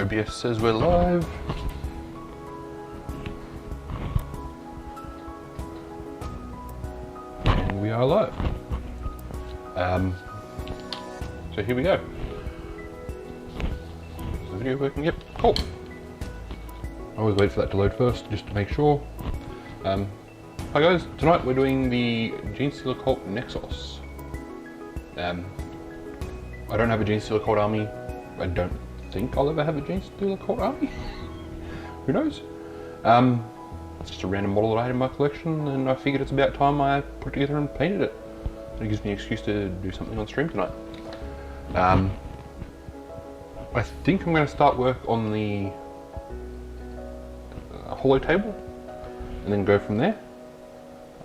OBS says we're live. And we are live. So here we go. Is the video working? Yep, cool. I always wait for that to load first, just to make sure. Hi guys, tonight we're doing the Genestealer cult Nexos. I don't have a Genestealer cult army. I don't think I'll ever have a Genestealer cult army. Who knows? It's just a random model that I had in my collection, and I figured it's about time I put together and painted it. It gives me an excuse to do something on stream tonight. I think I'm going to start work on the holo table, and then go from there.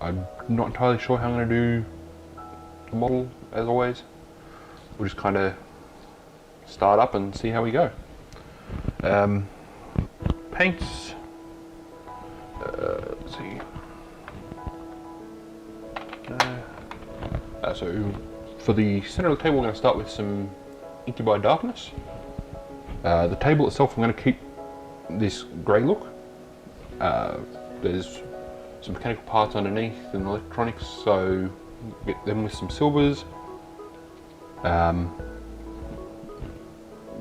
I'm not entirely sure how I'm going to do the model, as always. We'll just kind of start up and see how we go. Paints. Let's see. So for the center of the table, we're going to start with some Incubi Darkness. The table itself, I'm going to keep this grey look. There's some mechanical parts underneath and electronics, so get them with some silvers.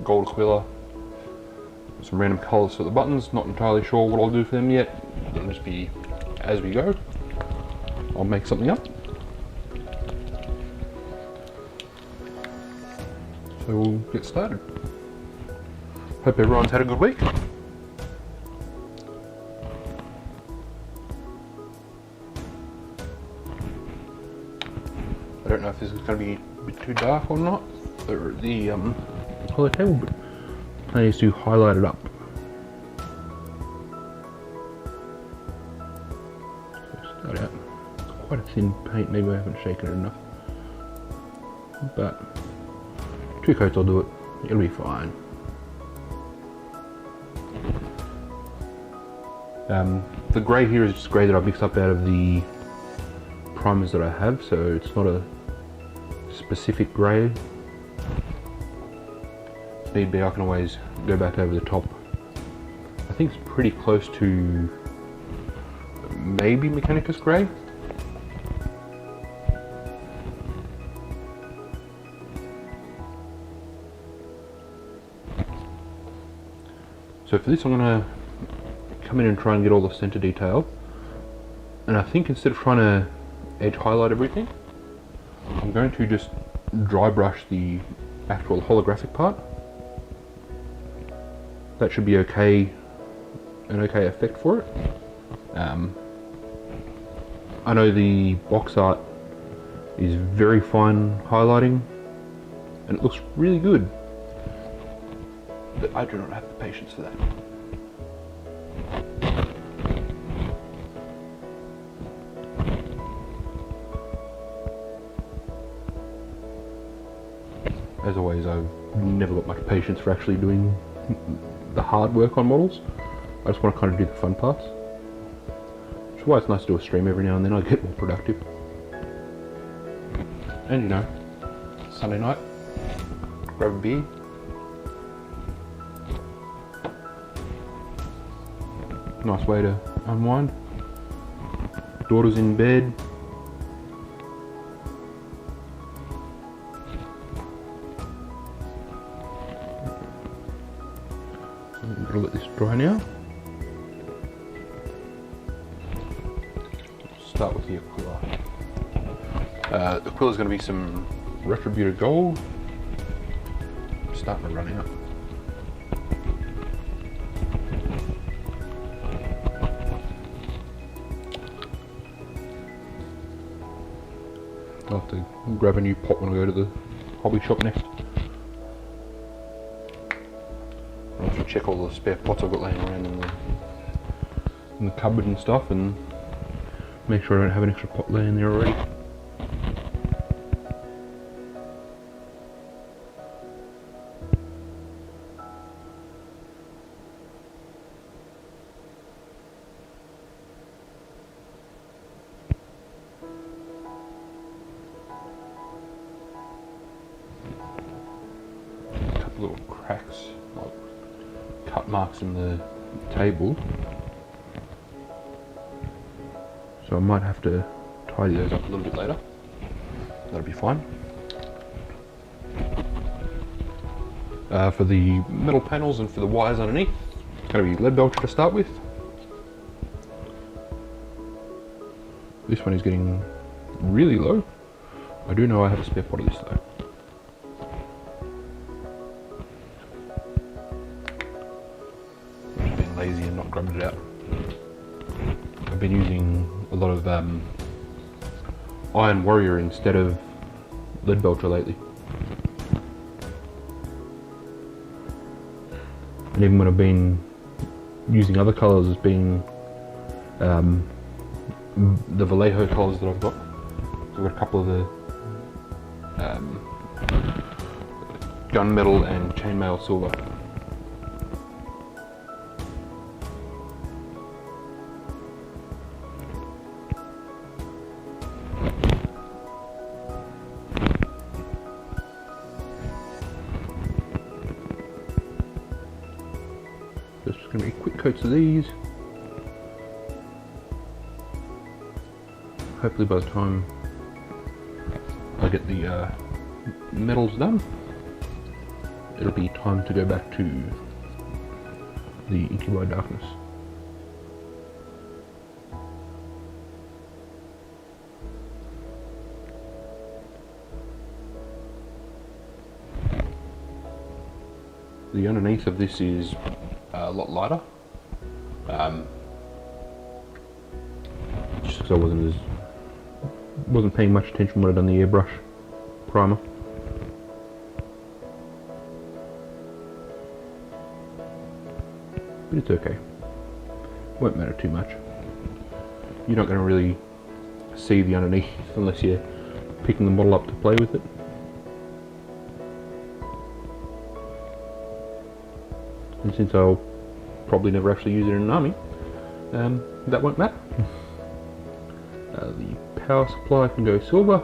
Gold Aquila, some random colours for the buttons. Not entirely sure what I'll do for them yet. It'll just be as we go. I'll make something up. So we'll get started. Hope everyone's had a good week. I don't know if this is going to be a bit too dark or not, or the colour table, but the plan is to highlight it up. So start out. It's quite a thin paint, maybe I haven't shaken it enough. But 2 coats will do it, it'll be fine. The grey here is just grey that I've mixed up out of the primers that I have, so it's not a specific grey. If need be, I can always go back over the top. I think it's pretty close to maybe Mechanicus grey. So for this, I'm going to come in and try and get all the center detail. And I think instead of trying to edge highlight everything, I'm going to just dry brush the actual holographic part. That should be okay, an okay effect for it. I know the box art is very fine highlighting, and it looks really good, but I do not have the patience for that. As always, I've never got much patience for actually doing the hard work on models. I just want to kind of do the fun parts. Which is why it's nice to do a stream every now and then. I get more productive. And you know, Sunday night, grab a beer. Nice way to unwind. Daughter's in bed. I'll let this dry now. Start with the Aquila. The Aquila is going to be some retributed gold. I'm starting to run out. I'll have to grab a new pot when I go to the hobby shop next. I'll have to check all the spare pots I've got laying around in the cupboard and stuff, and make sure I don't have an extra pot laying there already. A couple little cracks, like cut marks in the table, so I might have to tidy those up a little bit later. That'll be fine. For the metal panels and for the wires underneath, it's going to be lead belcher to start with. This one is getting really low. I do know I have a spare pot of this though. I've just been lazy and not grubbed it out. I've been using a lot of Iron Warrior instead of lead belcher lately. And even when I've been using other colours, it's been the Vallejo colours that I've got. So I've got a couple of the gunmetal and chainmail silver. Just going to be quick coats of these. Hopefully by the time I get the metals done, it'll be time to go back to the Incubi Darkness. The underneath of this is a lot lighter, just because I wasn't paying much attention when I'd done the airbrush primer. But it's okay. Won't matter too much. You're not going to really see the underneath unless you're picking the model up to play with it. And since I'll probably never actually use it in an army, that won't matter. The power supply can go silver.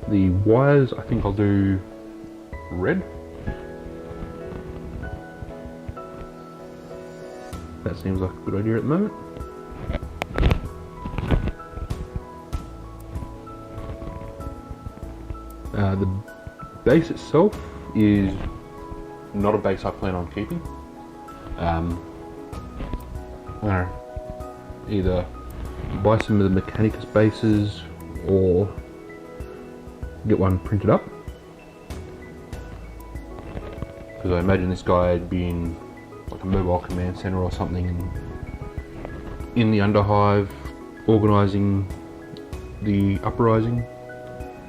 The wires, I think I'll do red. That seems like a good idea at the moment. The base itself is not a base I plan on keeping. I'm gonna either buy some of the Mechanicus bases or get one printed up, because I imagine this guy would be in like a mobile command center or something in the Underhive, organising the uprising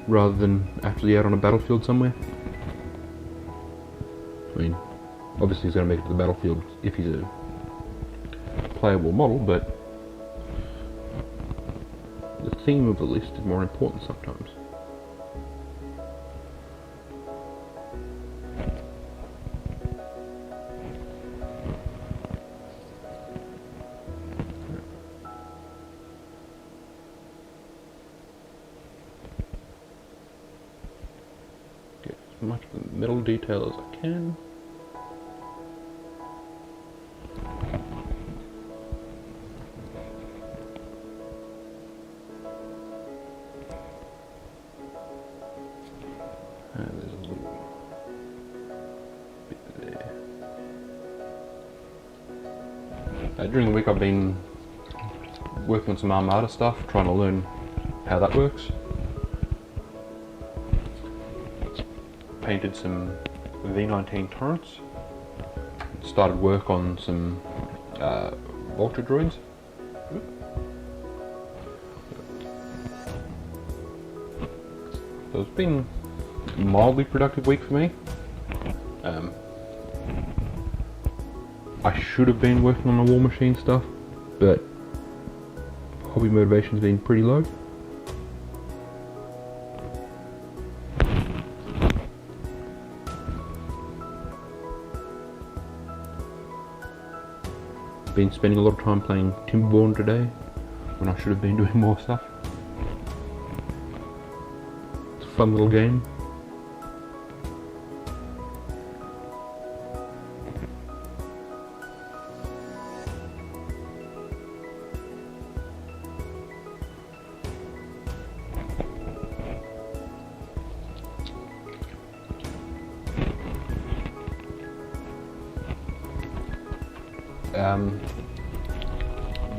rather than actually out on a battlefield somewhere. I mean, obviously he's going to make it to the battlefield if he's a playable model, but the theme of the list is more important sometimes. Get as much of the metal detail as I can. There's a little bit there. During the week I've been working on some Armada stuff, trying to learn how that works. Painted some V19 turrets. Started work on some Vulture droids. So it's been a mildly productive week for me. I should have been working on the War Machine stuff, but hobby motivation's been pretty low. Been spending a lot of time playing Timberborn today, when I should have been doing more stuff. It's a fun little game.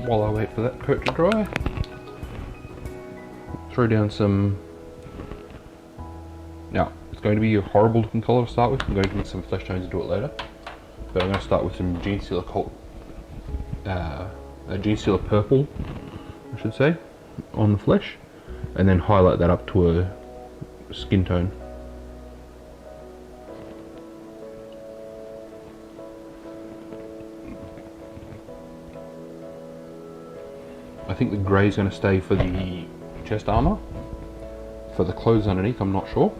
While I wait for that coat to dry, throw down some. Now, it's going to be a horrible looking colour to start with. I'm going to mix some flesh tones and do it later. But I'm going to start with some Genestealer Genestealer purple, I should say, on the flesh, and then highlight that up to a skin tone. I think the grey is going to stay for the chest armour. For the clothes underneath, I'm not sure.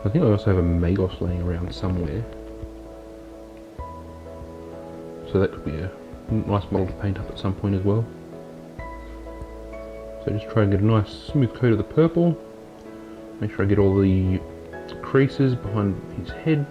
I think I also have a Magos laying around somewhere. So that could be a nice model to paint up at some point as well. So just try and get a nice smooth coat of the purple. Make sure I get all the creases behind his head.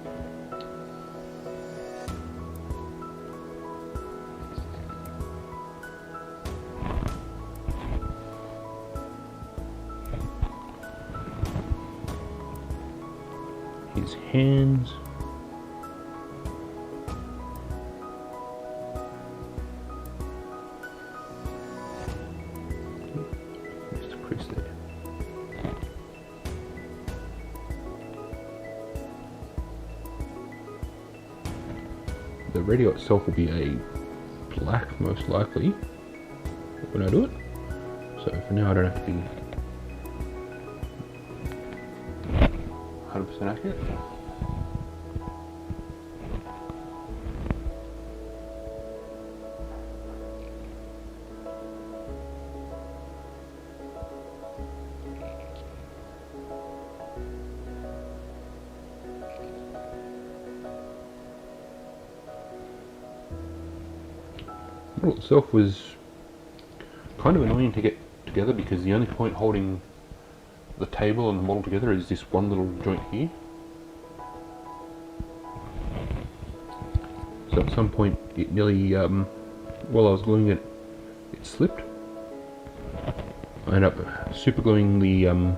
His hands. Just a crease there. The radio itself will be a black, most likely, when I do it. So for now I don't have to be 100% accurate. The model itself was kind of annoying to get together because the only point holding the table and the model together is this one little joint here. So at some point it nearly, while I was gluing it, it slipped. I ended up super gluing the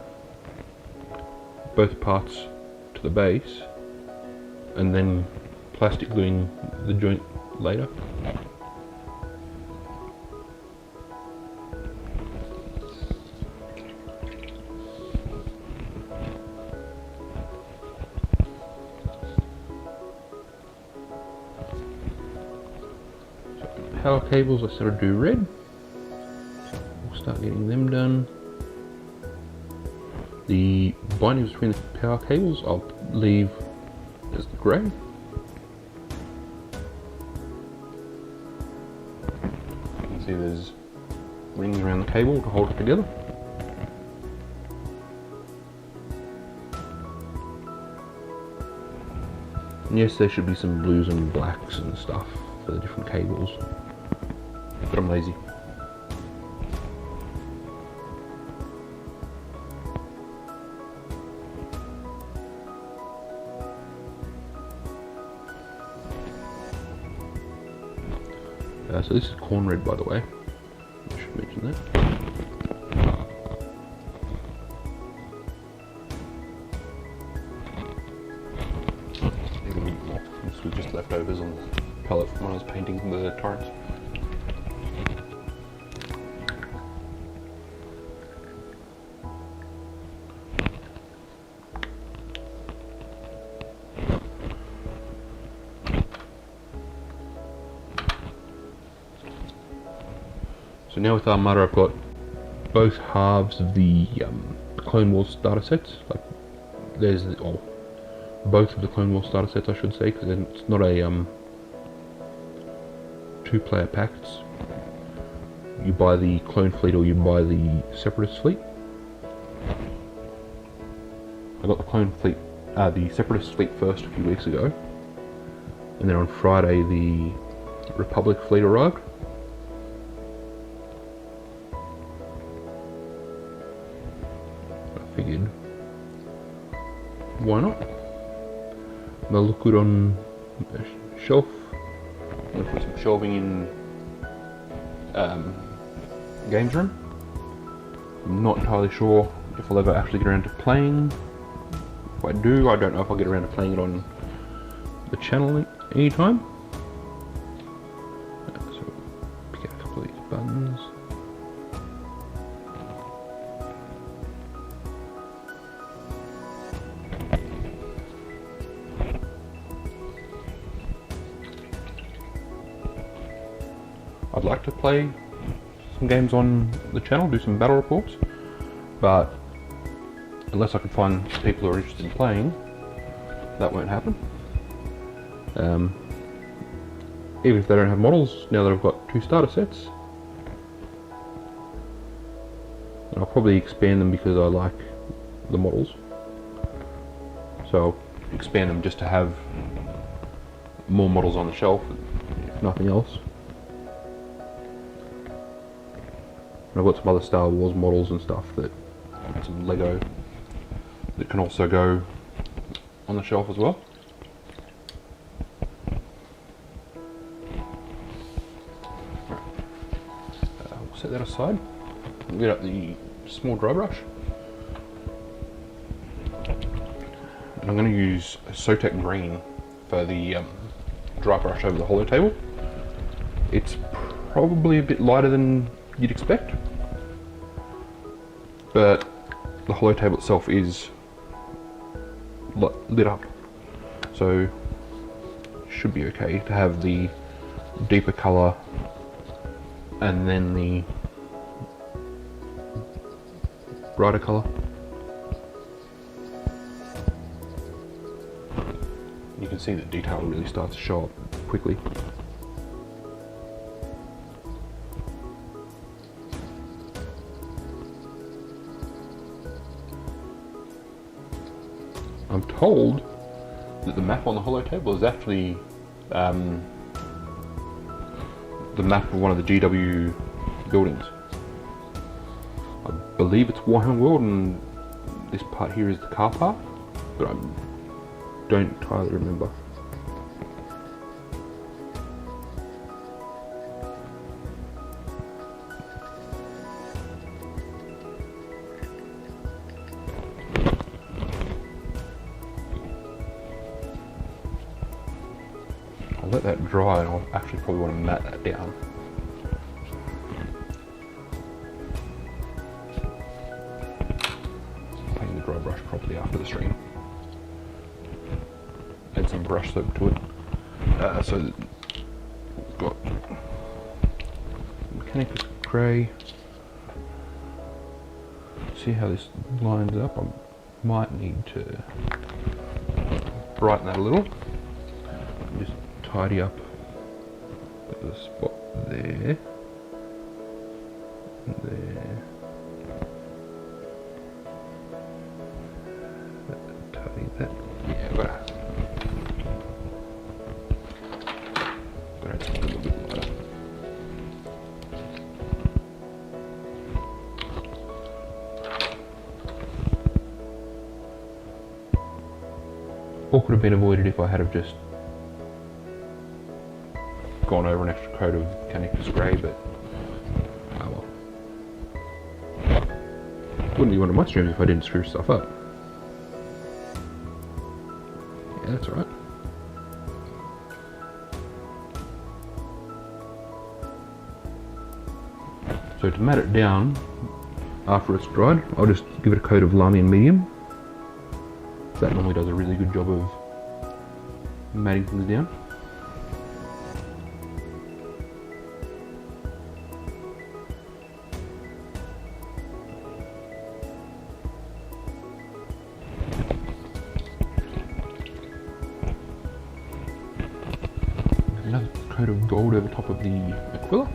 both parts to the base and then plastic gluing the joint later. Power cables, I sort of do red. We'll start getting them done. The bindings between the power cables I'll leave as the grey. You can see there's rings around the cable to hold it together. And yes, there should be some blues and blacks and stuff for the different cables. But I'm lazy. So this is corn red, by the way. I should mention that. A little bit more. This was just leftovers on the palette from when I was painting the torrents. So now with Armada, I've got both halves of the Clone Wars starter sets. Like there's both of the Clone Wars starter sets, I should say, because it's not a two-player pack. You buy the Clone Fleet or you buy the Separatist Fleet. I got the Clone Fleet, the Separatist Fleet first a few weeks ago, and then on Friday the Republic Fleet arrived. Figured, why not? They'll look good on a shelf. I'm gonna put some shelving in games room. I'm not entirely sure if I'll ever actually get around to playing. If I do, I don't know if I'll get around to playing it on the channel anytime. So pick out a couple of these buttons. I'd like to play some games on the channel, do some battle reports, but unless I can find people who are interested in playing, that won't happen. Even if they don't have models, now that I've got 2 starter sets, and I'll probably expand them because I like the models. So I'll expand them just to have more models on the shelf, if nothing else. And I've got some other Star Wars models and stuff, that some Lego that can also go on the shelf as well. We'll set that aside. We'll get up the small dry brush. And I'm going to use a Sotek green for the dry brush over the holo table. It's probably a bit lighter than you'd expect, but the holo table itself is lit up, so should be okay to have the deeper colour and then the brighter colour. You can see that detail really starts to show up quickly. I'm told that the map on the holo table is actually the map of one of the GW buildings. I believe it's Warhaming World, and this part here is the car park, but I don't entirely remember. I'll let that dry, and I'll actually probably want to mat that down. Paint the dry brush properly after the stream. Add some brush soap to it. So that we've got Mechanicus grey. See how this lines up? I might need to brighten that a little. Just tidy up the spot there and there. Tidy that. Yeah, I've got to add something a little bit lighter. Or could have been avoided if I had have just gone over an extra coat of Genestealer grey, but oh well. Wouldn't be one of my streams if I didn't screw stuff up. Yeah, that's alright. So to mat it down after it's dried, I'll just give it a coat of Lamian medium. That normally does a really good job of matting things down. Another coat of gold over top of the Aquila.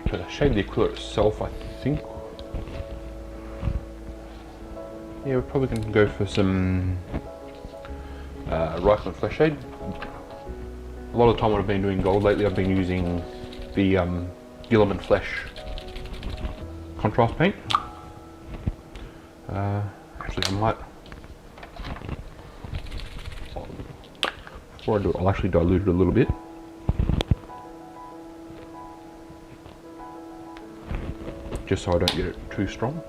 To shade the Aquila itself, I think. Yeah, we're probably going to go for some Rifle and Flesh Shade. A lot of the time when I've been doing gold lately, I've been using the Gilliam and Flesh contrast paint. Actually, I might, before I do it, I'll actually dilute it a little bit. just so I don't get it too strong.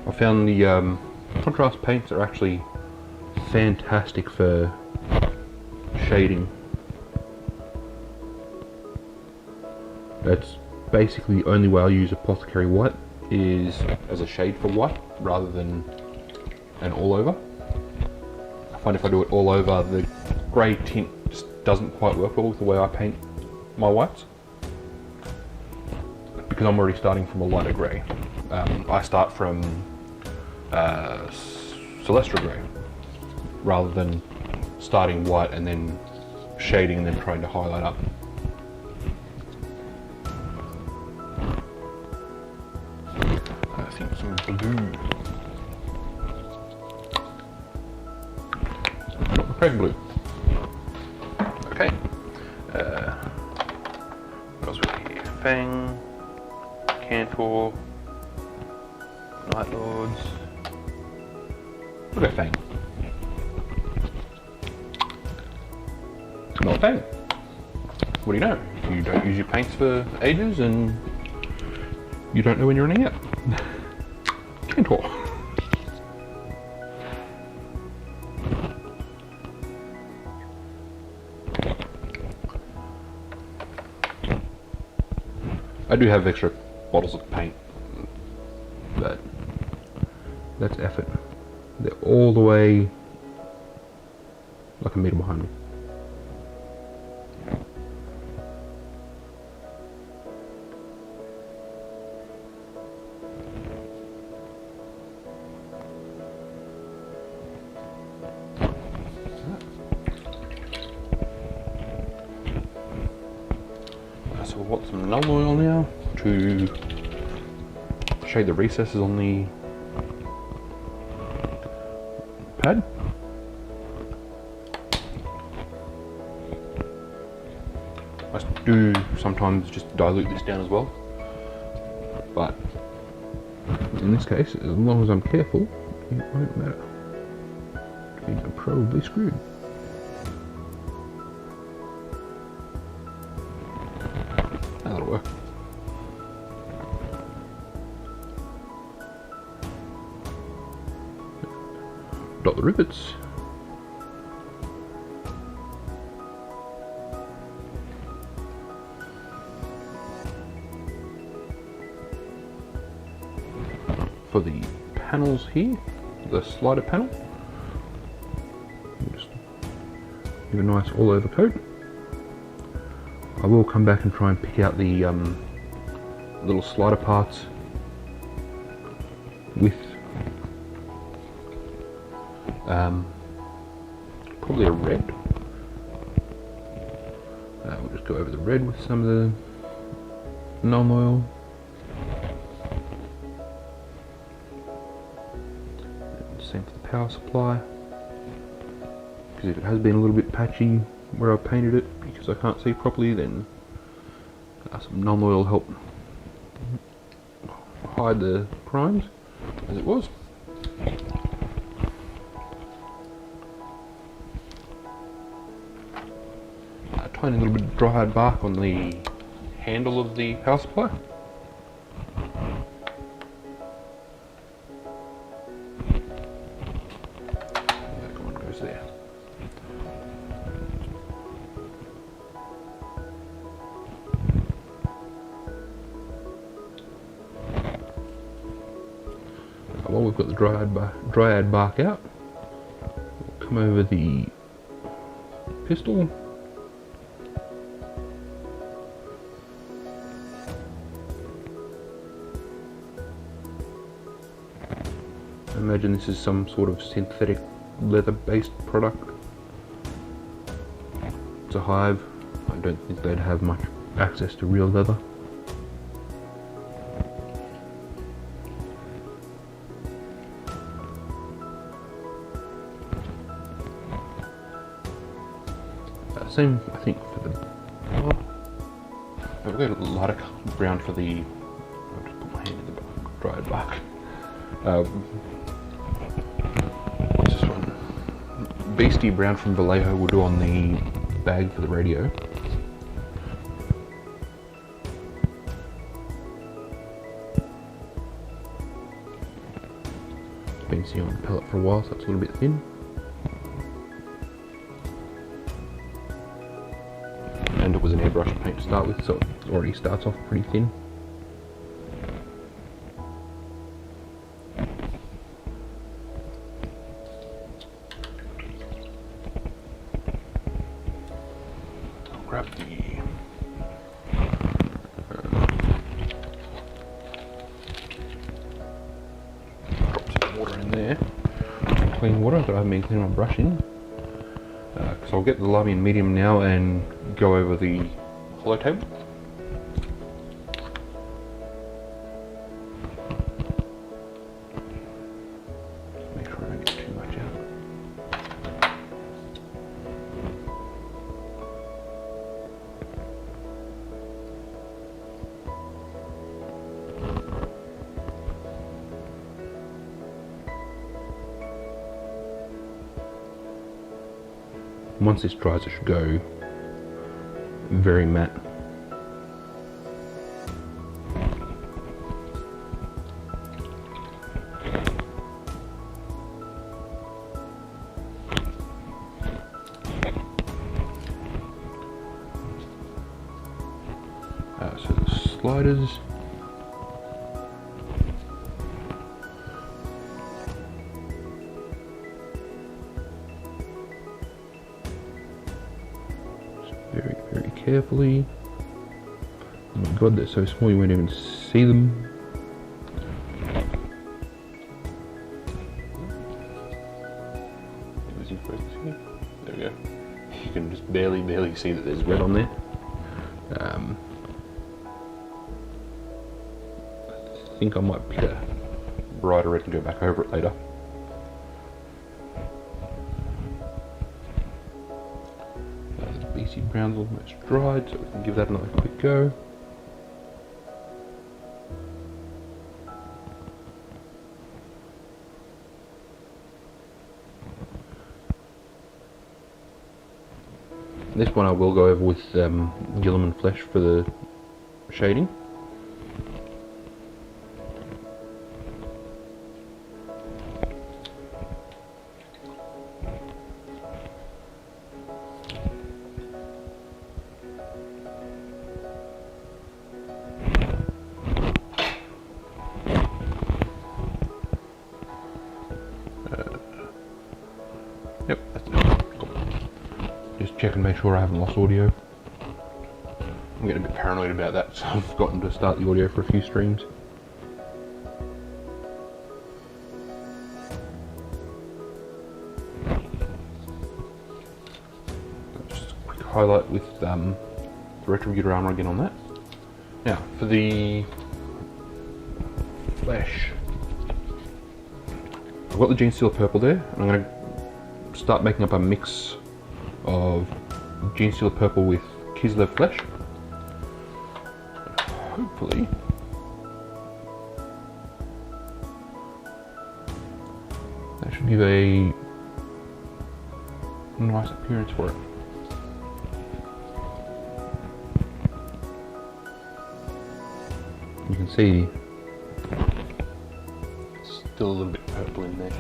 I found the contrast paints are actually fantastic for shading. That's basically the only way I use Apothecary White, is as a shade for white rather than an all over. I find if I do it all over, the grey tint just doesn't quite work well with the way I paint my whites, because I'm already starting from a lighter grey. I start from Celestra grey rather than starting white and then shading and then trying to highlight up. I think some blue. Not the crazy blue. Okay. What else we got here? Fang, Cantor, Night Lords. Look at Fang. Not Fang. What do you know? You don't use your paints for ages and you don't know when you're running out. Cantor. I do have extra bottles of paint, but that's effort. They're all the way like a meter behind me. So we've got some null oil now to shade the recesses on the pad. I do sometimes just dilute this down as well, but in this case, as long as I'm careful, it won't matter. Means I'm probably screwed. That'll work. Dot the rivets. For the panels here, the slider panel, just give a nice all over coat. I will come back and try and pick out the little slider parts with probably a red. We'll just go over the red with some of the null oil. Same for the power supply, because if it has been a little bit patchy where I painted it because I can't see properly, then some null oil help hide the crimes as it was. A tiny little bit of dried bark on the handle of the power supply. That one goes there. While we've got the dryad bark out, we'll come over the pistol. I imagine this is some sort of synthetic leather-based product. It's a hive. I don't think they'd have much access to real leather. Same, I think, for the. I've got a lighter brown for the. I'll just put my hand in the dried bark. Beastie Brown from Vallejo will do on the bag for the radio. Been sitting on the pellet for a while, so it's a little bit thin. And it was an airbrush paint to start with, so it already starts off pretty thin. I'll grab the drop some water in there, clean water that I haven't been cleaning my brush in. So I'll get the lamy and medium now and go over the hollow table. Make sure I don't get too much out. Once this dries, it should go very matte. So the sliders. Very, very carefully. Oh my god, they're so small you won't even see them. There we go. You can just barely see that there's red on there. I think I might pick a brighter red and go back over it later. BC Brown's almost dried, so we can give that another quick go. This one I will go over with Gilliman Flesh for the shading. Yep, that's it. Cool. Just check and make sure I haven't lost audio. I'm getting a bit paranoid about that, so I've forgotten to start the audio for a few streams. Just a quick highlight with the Retributor armor again on that. Now, for the flesh, I've got the Genestealer purple there, and I'm going to start making up a mix of Genestealer purple with Kislev flesh. Hopefully that should give a nice appearance for it. You can see it's still a little bit purple in there.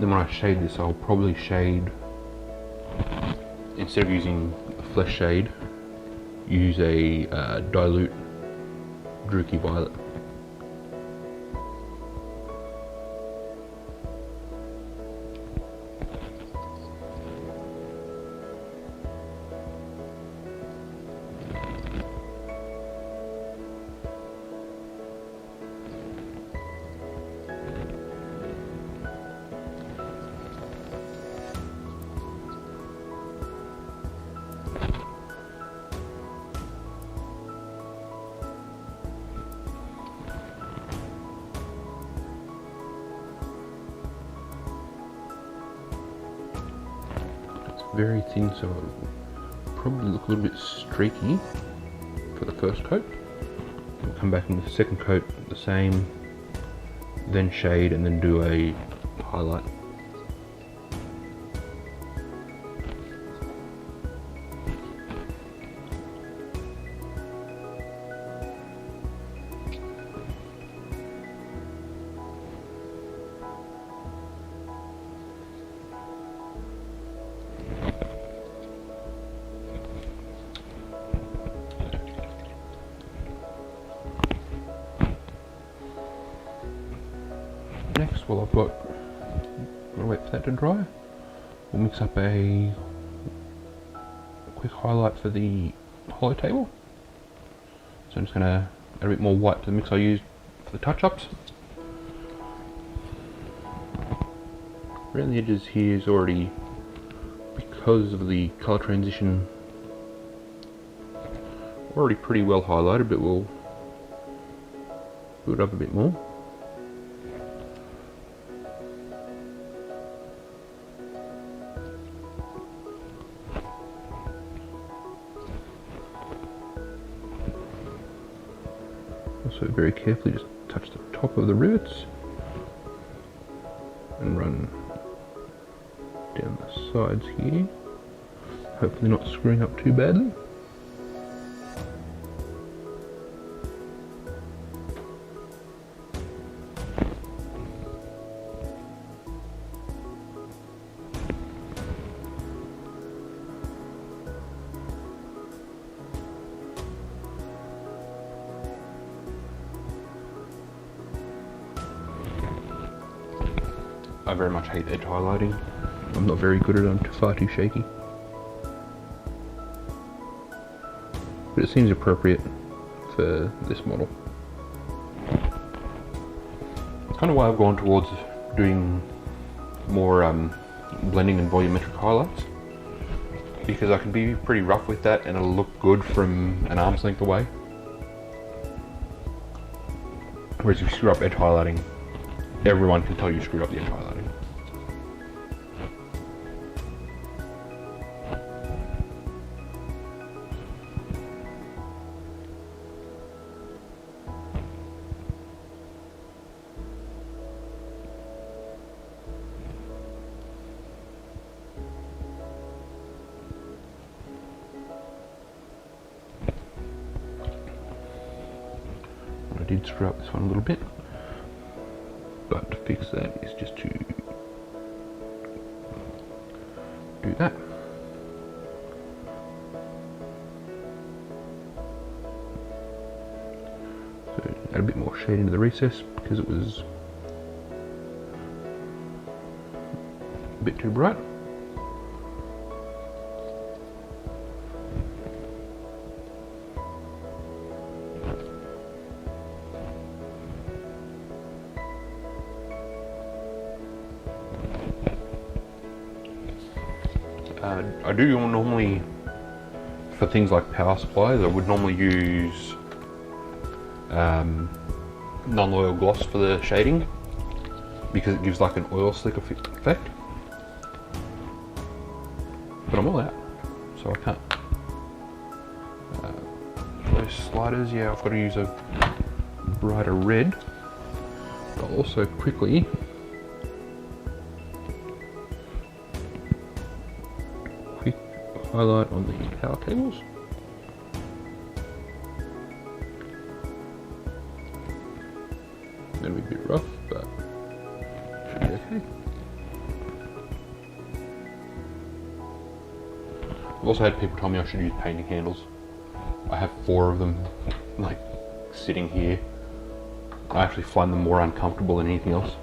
Then when I shade this, I'll probably shade, instead of using a flesh shade, use a dilute Druchii Violet. very thin, so it'll probably look a little bit streaky for the first coat. We'll come back in with the second coat, the same, then shade, and then do a highlight. Next, well, I've got, I'll wait for that to dry. We'll mix up a quick highlight for the hollow table. So I'm just going to add a bit more white to the mix I used for the touch-ups. Around the edges here is already, because of the colour transition, already pretty well highlighted, but we'll build up a bit more. Also very carefully just touch the top of the rivets and run down the sides here, hopefully not screwing up too badly. I very much hate edge highlighting. I'm not very good at it, I'm far too shaky. But it seems appropriate for this model. It's kind of why I've gone towards doing more blending and volumetric highlights, because I can be pretty rough with that and it'll look good from an arm's length away. Whereas if you screw up edge highlighting, everyone can tell you screwed up the edge highlighting. I did screw up this one a little bit, but to fix that is just to do that. So add a bit more shade into the recess because it was a bit too bright. I do normally, for things like power supplies, I would normally use non-oil gloss for the shading because it gives like an oil slick effect. But I'm all out, so I can't. Those sliders, yeah, I've got to use a brighter red. I'll also quickly highlight on the power cables. That'll be a bit rough, but should be okay. I've also had people tell me I should use painting handles. I have 4 of them, like, sitting here. I actually find them more uncomfortable than anything else.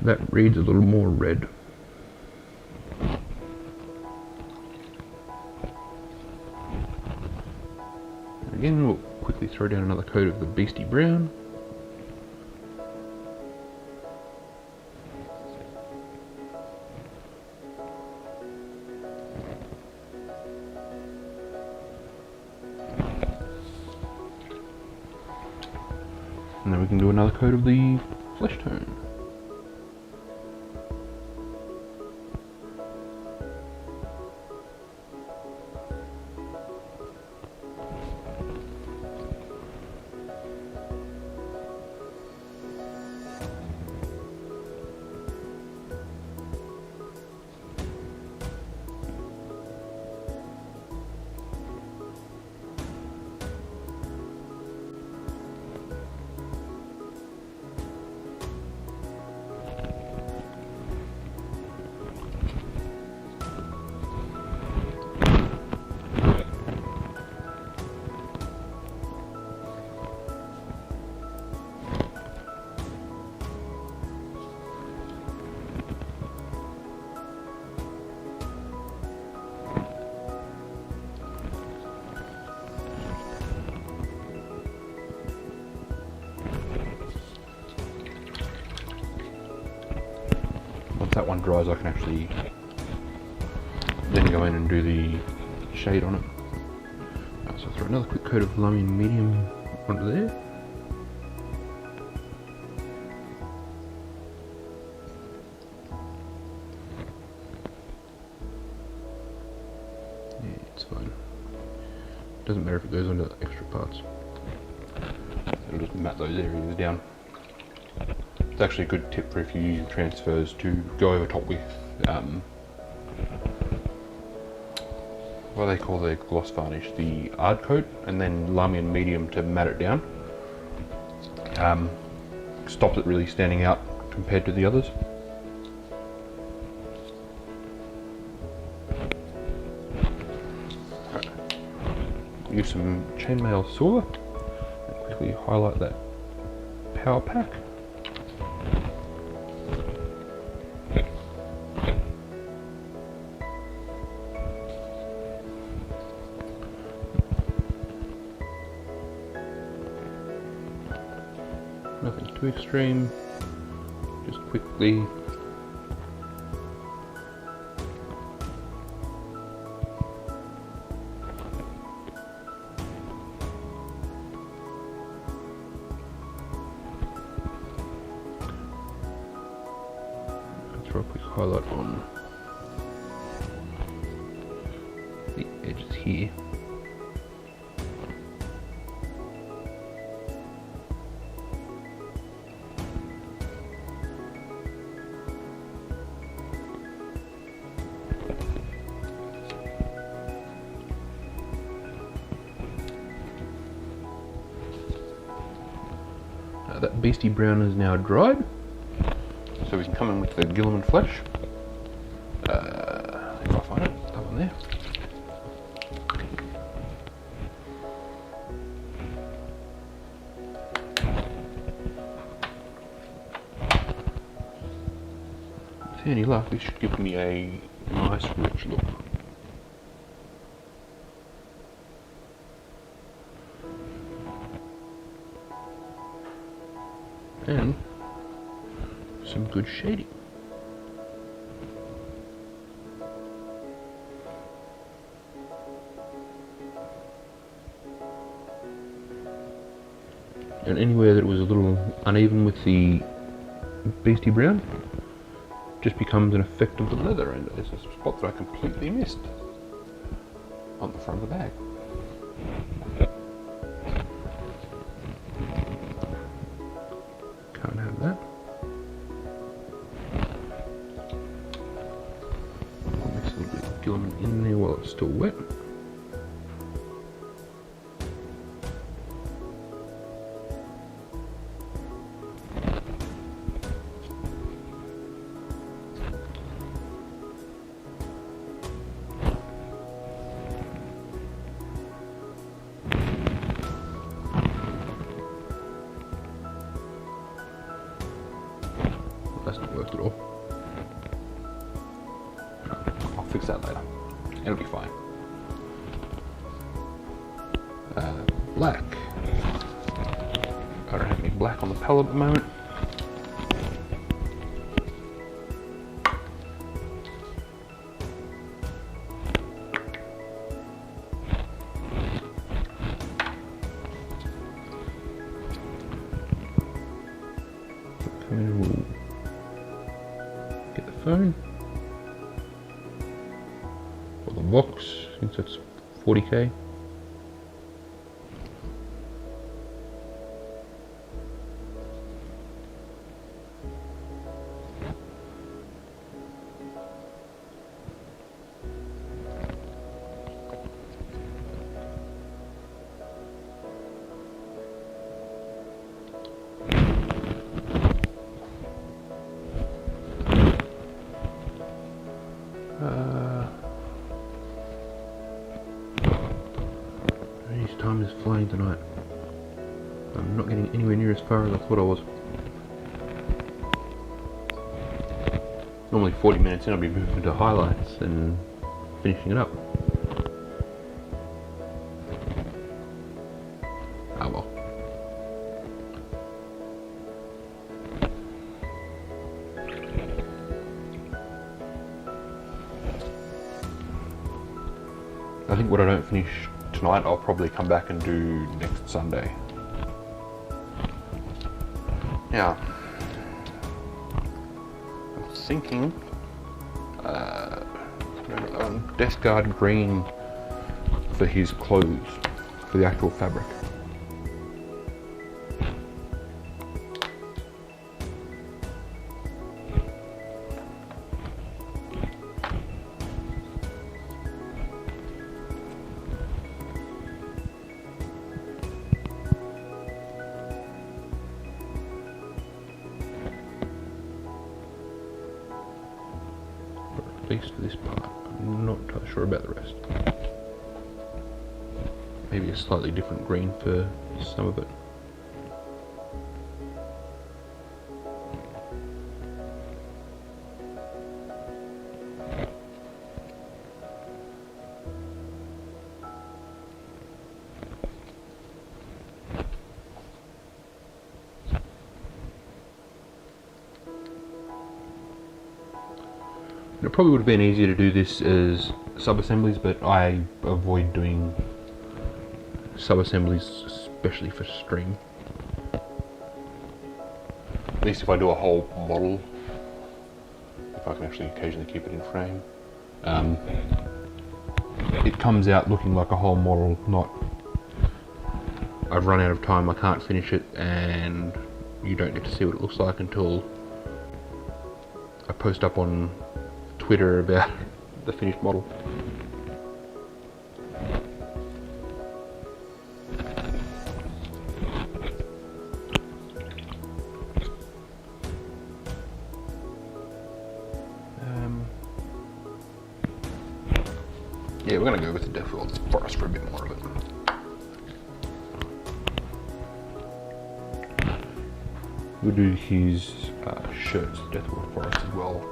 That reads a little more red. Again, we'll quickly throw down another coat of the Beastie Brown. we can do another coat of the flesh tone. Once that one dries, I can actually then go in and do the shade on it. So I'll throw another quick coat of Lamian medium onto there. Yeah, it's fine. Doesn't matter if it goes onto the extra parts. It'll just mat those areas down. It's actually a good tip for if you use transfers to go over top with what they call the gloss varnish, the ard coat, and then Lamian medium to mat it down. Stops it really standing out compared to the others. Use some chainmail silver and quickly highlight that power pack. Nothing too extreme, just quickly. Throw a quick highlight on the edges here. That beastie brown is now dried, so we can come in with the Guilliman flesh. If I find it, that one there. With any luck, this should give me a nice rich look. And some good shading. And anywhere that was a little uneven with the beastie brown, just becomes an effect of the leather, and there's a spot that I completely missed on the front of the bag. Can't have that. I'll mix a little bit of Guilliman in there while it's still wet. That's not worked at all. I'll fix that later. It'll be fine. Black. I don't have any black on the palette at the moment. phone. Or the box, since it's 40k. Time is flying tonight. I'm not getting anywhere near as far as I thought I was. Normally 40 minutes in I'll be moving to highlights and finishing it up. Ah well. I think what I don't finish tonight, I'll probably come back and do next Sunday. Now, I'm thinking desk guard green for his clothes, for the actual fabric. At least for this part. I'm not entirely sure about the rest. Maybe a slightly different green for some of it. It probably would have been easier to do this as sub-assemblies, but I avoid doing sub-assemblies, especially for stream. At least if I do a whole model, if I can actually occasionally keep it in frame, it comes out looking like a whole model, not I've run out of time, I can't finish it, and you don't get to see what it looks like until I post up on Twitter about the finished model. Yeah, we're gonna go with the Death World Forest for a bit more of it. We'll do his shirts, Death World Forest as well.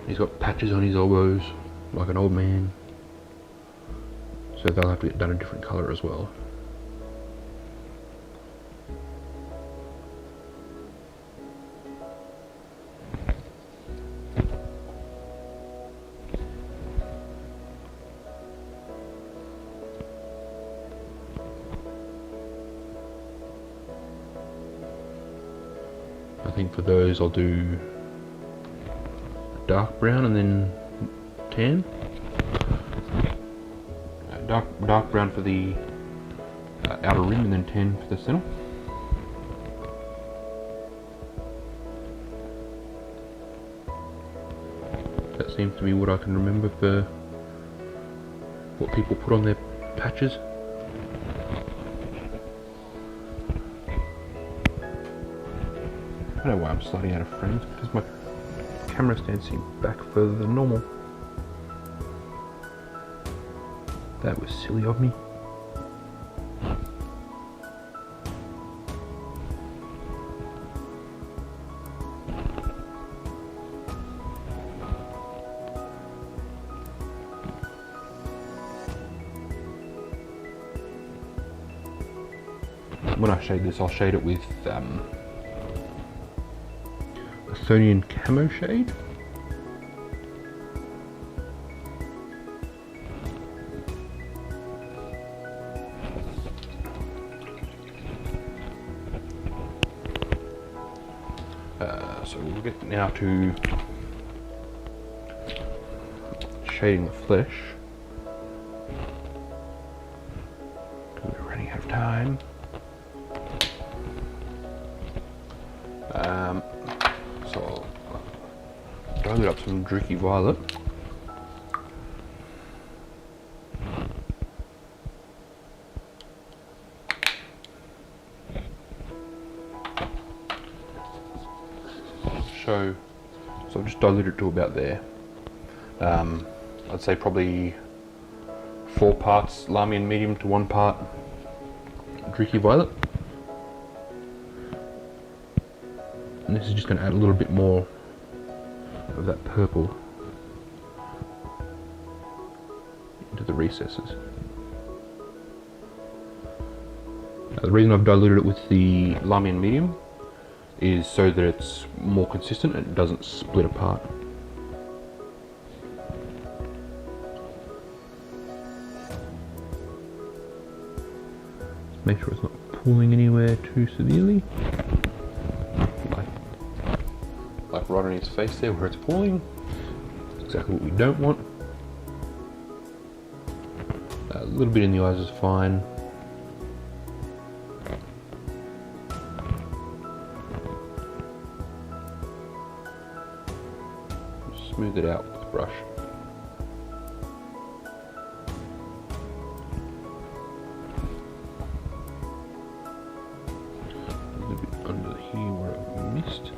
He's got patches on his elbows, like an old man. So they'll have to get done a different colour as well. I think for those I'll do dark brown and then tan. Dark brown for the outer rim and then tan for the center. That seems to be what I can remember for what people put on their patches. I don't know why I'm sliding out of frames, because my camera stand seems back further than normal. That was silly of me. When I shade this, I'll shade it with Athonian Camo Shade. So we'll get now to shading the flesh. We're running out of time. So I'll dilute up some Druky Violet. So I've just diluted it to about there. I'd say probably 4 parts Lahmian medium to 1 part Druky Violet. And this is just going to add a little bit more of that purple into the recesses. Now, the reason I've diluted it with the Lahmian medium is so that it's more consistent and it doesn't split apart. Make sure it's not pulling anywhere too severely. Like right on its face there where it's pulling. That's exactly what we don't want. A little bit in the eyes is fine. Smooth it out with the brush. A little bit under here where I've missed.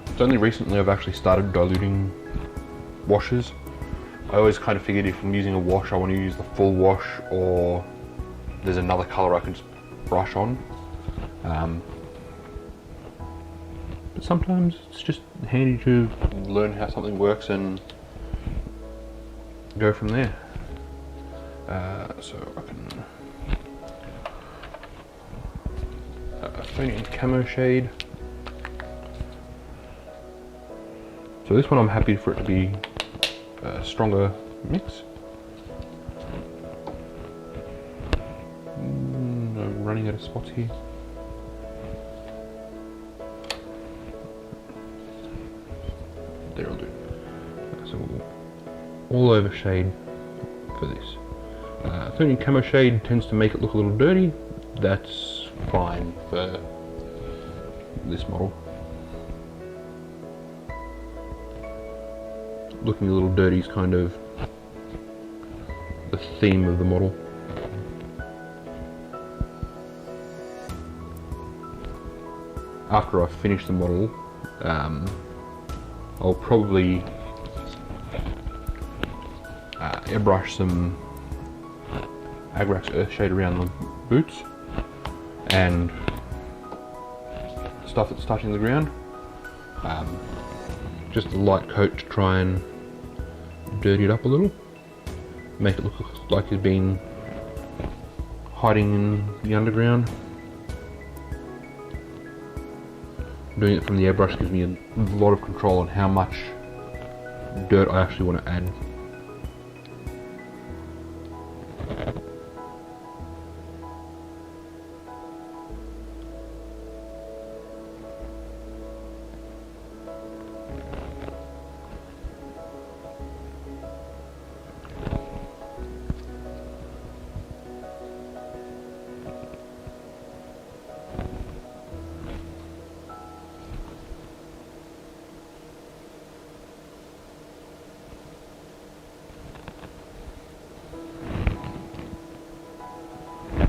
It's only recently I've actually started diluting washes. I always kind of figured if I'm using a wash, I want to use the full wash, or there's another colour I can just brush on. But sometimes it's just handy to learn how something works and go from there. So I can Athonian Camo Shade. So this one I'm happy for it to be a stronger mix. I'm running out of spots here. There, I'll do. So all over shade for this. Athonian Camo Shade tends to make it look a little dirty. That's fine for this model. Looking a little dirty is kind of the theme of the model. After I finish the model, I'll probably airbrush some Agrax Earthshade around the boots and stuff that's touching the ground. Just a light coat to try and dirty it up a little, make it look like it's been hiding in the underground. Doing it from the airbrush gives me a lot of control on how much dirt I actually want to add.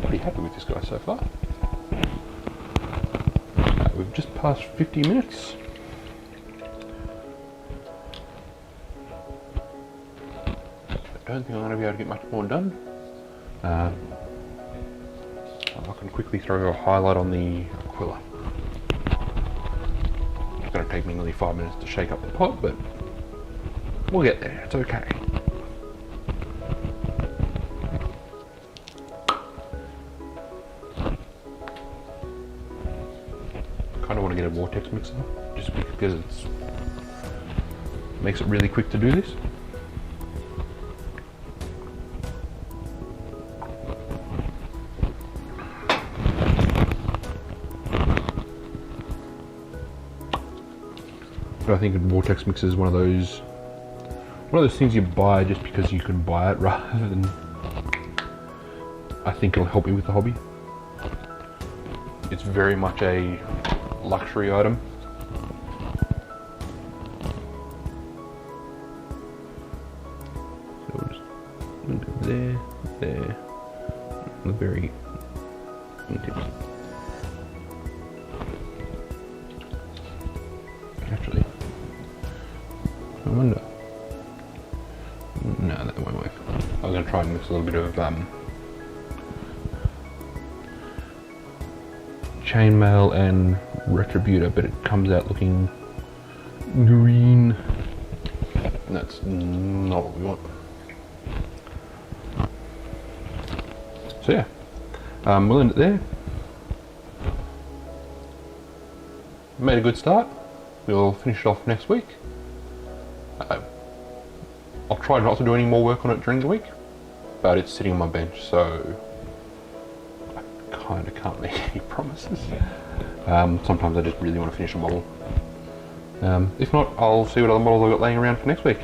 Pretty happy with this guy so far. We've just passed 50 minutes. I don't think I'm going to be able to get much more done. I can quickly throw a highlight on the Aquila. going to take me nearly 5 minutes to shake up the pot, but we'll get there. It's okay. Kind of want to get a vortex mixer, just because it makes it really quick to do this. But I think a vortex mixer is one of those things you buy just because you can buy it, rather than I think it'll help you with the hobby. It's very much a luxury item. So we'll just a little bit there, on the very tips. Actually, I wonder. No, that won't work. I was going to try and mix a little bit of chainmail and retributor, but it comes out looking green. And that's not what we want. So yeah, we'll end it there. Made a good start. We'll finish it off next week. I'll try not to do any more work on it during the week, but it's sitting on my bench, so I kind of can't make any promises. Sometimes I just really want to finish a model. If not, I'll see what other models I've got laying around for next week.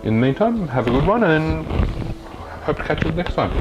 In the meantime, have a good one, and hope to catch you next time.